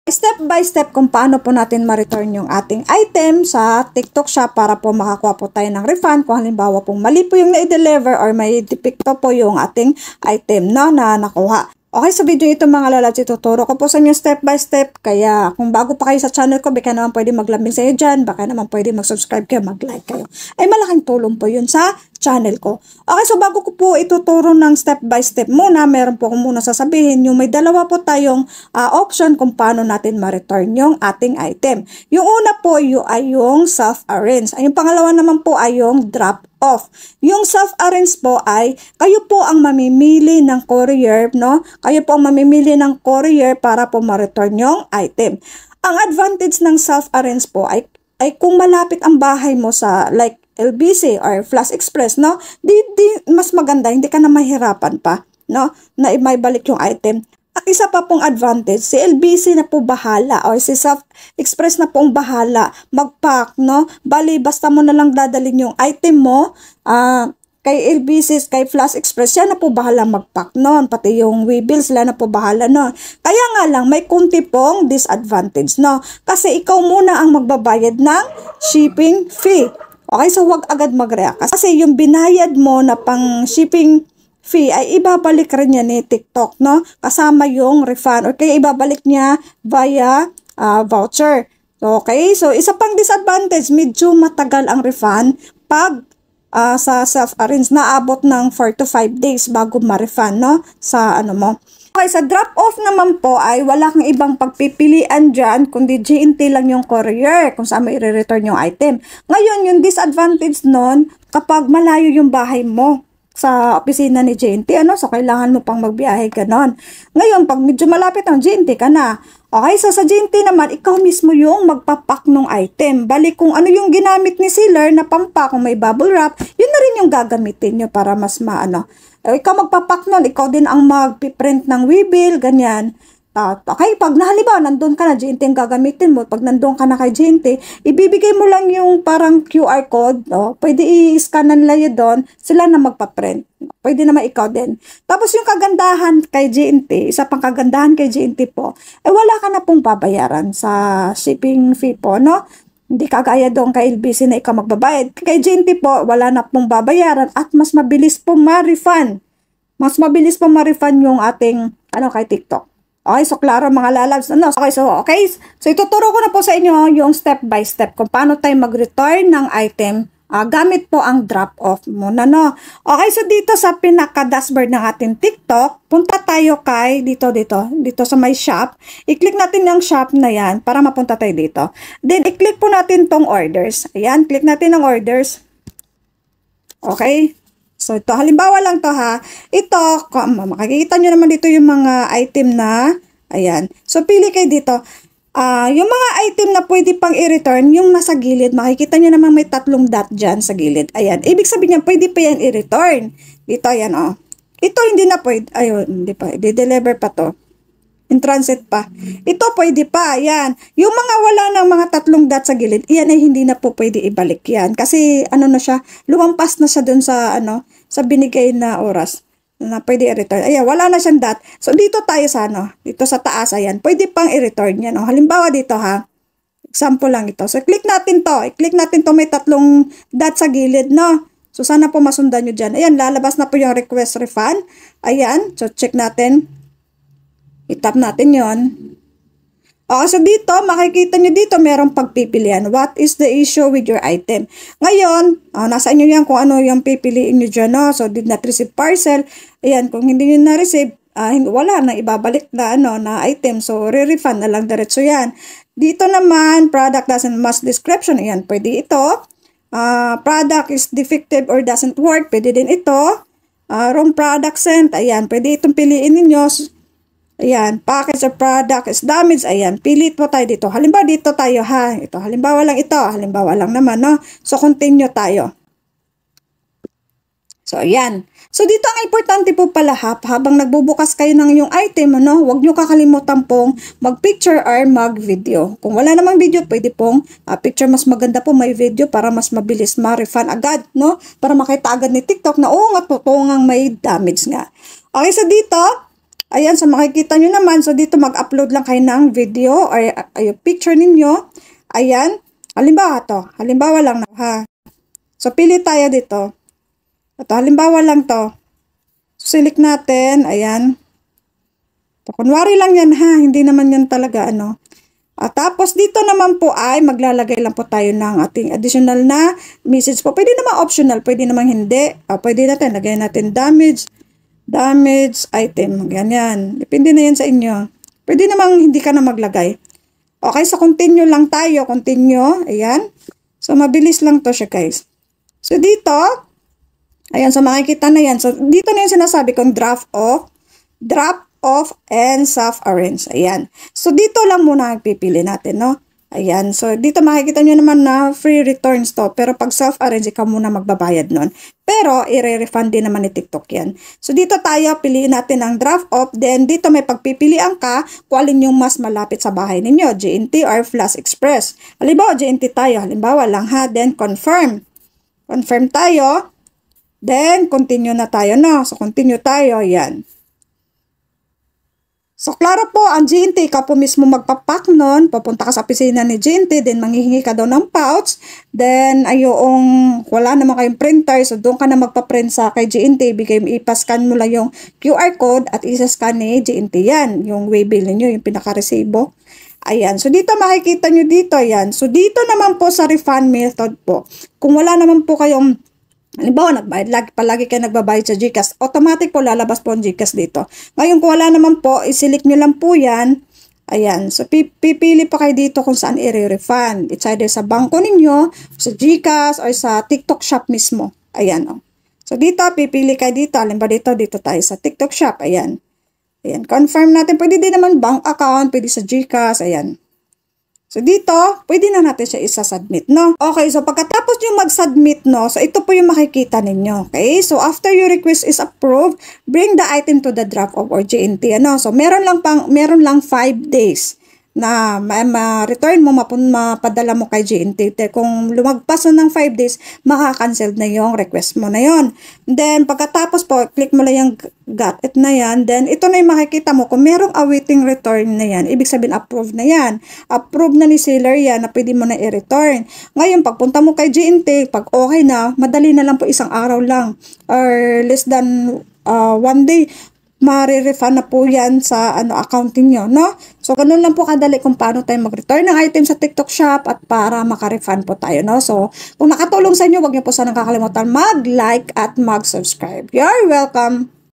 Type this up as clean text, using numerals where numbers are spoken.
Step by step kung paano po natin ma-return yung ating item sa TikTok Shop para po makakuha po tayo ng refund kung halimbawa pong mali po yung na-deliver or may depekto po yung ating item na nakuha. Okay, sa video ito mga lalabs, ituturo ko po sa inyo step by step. Kaya kung bago pa kayo sa channel ko, baka naman pwede maglambing sa iyo dyan. Baka naman pwede mag-subscribe kayo, mag-like kayo. Ay malaking tulong po yun sa channel ko. Okay, so bago ko po ituturo ng step by step muna, meron po akong muna sasabihin. Yung may dalawa po tayong option kung paano natin ma-return yung ating item. Yung una po ay yung self-arrange. Yung pangalawa naman po ay yung drop off. Yung self-arrange po ay kayo po ang mamimili ng courier, no? Kayo po ang mamimili ng courier para po ma-return yung item. Ang advantage ng self-arrange po ay kung malapit ang bahay mo sa like LBC or Flash Express, no? Di mas maganda, hindi ka na mahirapan pa, no? Na may balik yung item. At isa pa pong advantage, si LBC na po bahala or si Self Express na pong bahala mag-pack, no? Bali, basta mo na lang dadalhin yung item mo, kay LBC, kay Flash Express, siya na po bahala mag-pack noon. Pati yung Webull, sila na po bahala noon. Kaya nga lang, may kunti pong disadvantage, no? Kasi ikaw muna ang magbabayad ng shipping fee. Okay, so wag agad mag-react. Kasi yung binayad mo na pang shipping fee ay ibabalik rin niya ni TikTok, no? Kasama yung refund or kaya ibabalik niya via voucher. Okay, so isa pang disadvantage, medyo matagal ang refund pag sa self-arrange na abot ng 4 to 5 days bago ma-refund, no? Sa ano mo. Okay, sa drop-off naman po ay wala kang ibang pagpipilian dyan, kundi GNT lang yung courier kung saan mo i-return yung item. Ngayon, yung disadvantage nun, kapag malayo yung bahay mo sa opisina ni GNT, ano? So, kailangan mo pang magbiyahe, ganon. Ngayon, pag medyo malapit ang GNT ka na, okay, so sa GNT naman, ikaw mismo yung magpapak ng item. Balik kung ano yung ginamit ni seller na pampak, kung may bubble wrap, yun na rin yung gagamitin nyo para mas maano. Ikaw magpapak nun, ikaw din ang magpiprint ng Webull, ganyan. Okay, pag halimbawa nandun ka na, GNT ang gagamitin mo, pag nandun ka na kay GNT, ibibigay mo lang yung parang QR code, no? Pwede i-scan nila yun doon, sila na magpaprint. Pwede naman ikaw din. Tapos yung kagandahan kay GNT, isa pang kagandahan kay GNT po, ay wala ka na pong babayaran sa shipping fee po, no? Hindi kagaya doon kay LBC na ikaw magbabayad. Kay GNT po, wala na pong babayaran at mas mabilis pong ma-refund. Mas mabilis pong ma-refund yung ating, kay TikTok. Okay, so klaro mga lalabs. Okay, so ituturo ko na po sa inyo yung step by step kung paano tayo mag-return ng item gamit po ang drop-off muna, no? Okay, so dito sa pinaka-dashboard ng ating TikTok, punta tayo kay dito sa my shop. I-click natin yung shop na yan para mapunta tayo dito. Then, i-click po natin tong orders. Ayan, click natin ang orders. Okay. So, ito, halimbawa lang to ha. Ito, makikita nyo naman dito yung mga item na, ayan. So, pili kayo dito. Yung mga item na pwede pang i-return, yung nasa gilid, makikita nyo naman may 3 dot dyan sa gilid. Ayan. Ibig sabihin niya, pwede pa yan i-return. Dito, ayan, oh. Ito, hindi na pwede. Ayun, hindi pa. I-deliver pa to. In transit pa. Ito, pwede pa. Ayan. Yung mga wala ng mga 3 dot sa gilid, yan ay hindi na po pwede ibalik yan. Kasi, na siya, lumampas na siya dun sa, sa binigay na oras na pwede i-return. Ayan, wala na siyang dot. So, dito tayo sa, dito sa taas, ayan. Pwede pang i-return yan. Halimbawa dito, ha. Example lang ito. So, click natin to. I-click natin to. May 3 dot sa gilid, no? So, sana po masundan nyo dyan. Ayan, lalabas na po yung request refund. Ayan. So, check natin. I-tap natin yon. Okay, so dito, makikita nyo dito, merong pagpipilian. What is the issue with your item? Ngayon, nasa inyo yan kung ano yung pipiliin nyo dyan. No? So, did not receive parcel. Ayan, kung hindi nyo na-receive, wala na ibabalik na, na item. So, re-refund na lang diretso yan. Dito naman, product doesn't match description. Ayan, pwede ito. Product is defective or doesn't work. Pwede din ito. Wrong product sent. Ayan, pwede itong piliin ninyo. Ayan, package of product is damaged. Ayan, pilit po tayo dito. Halimbawa dito tayo ha. Ito, halimbawa lang ito. Halimbawa lang naman, no? So, continue tayo. So, ayan. So, dito ang importante po pala habang nagbubukas kayo ng yung item, huwag nyo kakalimutan pong mag-picture or mag-video. Kung wala namang video, pwede pong picture. Mas maganda po may video para mas mabilis ma-refund agad, no? Para makita agad ni TikTok na, nga, totoo nga may damage nga. Okay, so dito, Ayan, so makikita nyo naman, so dito mag-upload lang kayo ng video or picture ninyo. Ayan, halimbawa lang na, ha. So, pili tayo dito. Ito, halimbawa lang to. So, select natin, ayan. So, kunwari lang yan, ha, hindi naman yan talaga, ano. At tapos dito naman po ay maglalagay lang po tayo ng ating additional na message po. Pwede naman optional, pwede naman hindi. Pwede natin, lagay natin damage item. Ganyan. Depende na yan sa inyo. Pwede naman hindi ka na maglagay. Okay, so continue lang tayo. Continue. Ayan. So mabilis lang to siya, guys. So dito, ayan, so makikita na yan. So dito na yung sinasabi kong drop off and self-arrange. Ayan. So, dito lang muna pipili natin, no? Ayan. So, dito makikita nyo naman na free returns to. Pero pag self-arrange, ikaw muna magbabayad nun. Pero, i-refund din naman ni TikTok yan. So, dito tayo, piliin natin ang drop off. Then, dito may pagpipilian ka kung alin yung mas malapit sa bahay ninyo. GNT or Flash Express. Halimbawa, GNT tayo. Halimbawa lang, ha? Then, confirm. Confirm tayo. Then, continue na tayo, no? So, continue tayo. Ayan. So, klaro po, ang GNT, ikaw po mismo magpapak nun, papunta ka sa opisina ni GNT, then manghihingi ka daw ng pouch, then ayong wala naman kayong printer, so doon ka na magpa-print sa kay GNT, ipascan mo lang yung QR code at isa-scan ni GNT yan, yung waybill ninyo, yung pinaka-resibo. Ayan, so dito makikita nyo dito, ayan. So, dito naman po sa refund method po, kung wala naman po kayong halimbawa, palagi kayo nagbabayad sa GCash, automatic po lalabas po ang GCash dito. Ngayon, kung wala naman po, i-select nyo lang po yan. Ayan, so pipili pa kayo dito kung saan i-refund. It's either sa bangko ninyo, sa GCash, or sa TikTok Shop mismo. Ayan, oh. So dito, pipili kayo dito. Halimbawa dito tayo sa TikTok Shop. Ayan. Ayan, confirm natin. Pwede din naman bank account, pwede sa GCash. Ayan. So, dito, pwede na natin siya isa-submit, no? Okay, so pagkatapos nyo mag-submit, no? So, ito po yung makikita ninyo, okay? So, after your request is approved, bring the item to the drop-off or GNT, ano? So, meron lang 5 days na ma-return mo, mapadala mo kay GNT. Kung lumagpas na ng 5 days, makakancel na yung request mo na yon. Then, pagkatapos po, click mo lang yung got it na yan. Then, ito na yung makikita mo. Kung merong awaiting return na yan, ibig sabihin, approved na yan. Approved na ni seller yan na pwede mo na i-return. Ngayon, pagpunta mo kay GNT, pag okay na, madali na lang po, isang araw lang or less than 1 day, ma-refund na po yan sa accounting nyo, no? So, ganun lang po kadali kung paano tayo mag-return ng item sa TikTok Shop at para maka-refund po tayo, no? So, kung nakatulong sa inyo, huwag niyo po sanang kakalimutan mag-like at mag-subscribe. You're welcome!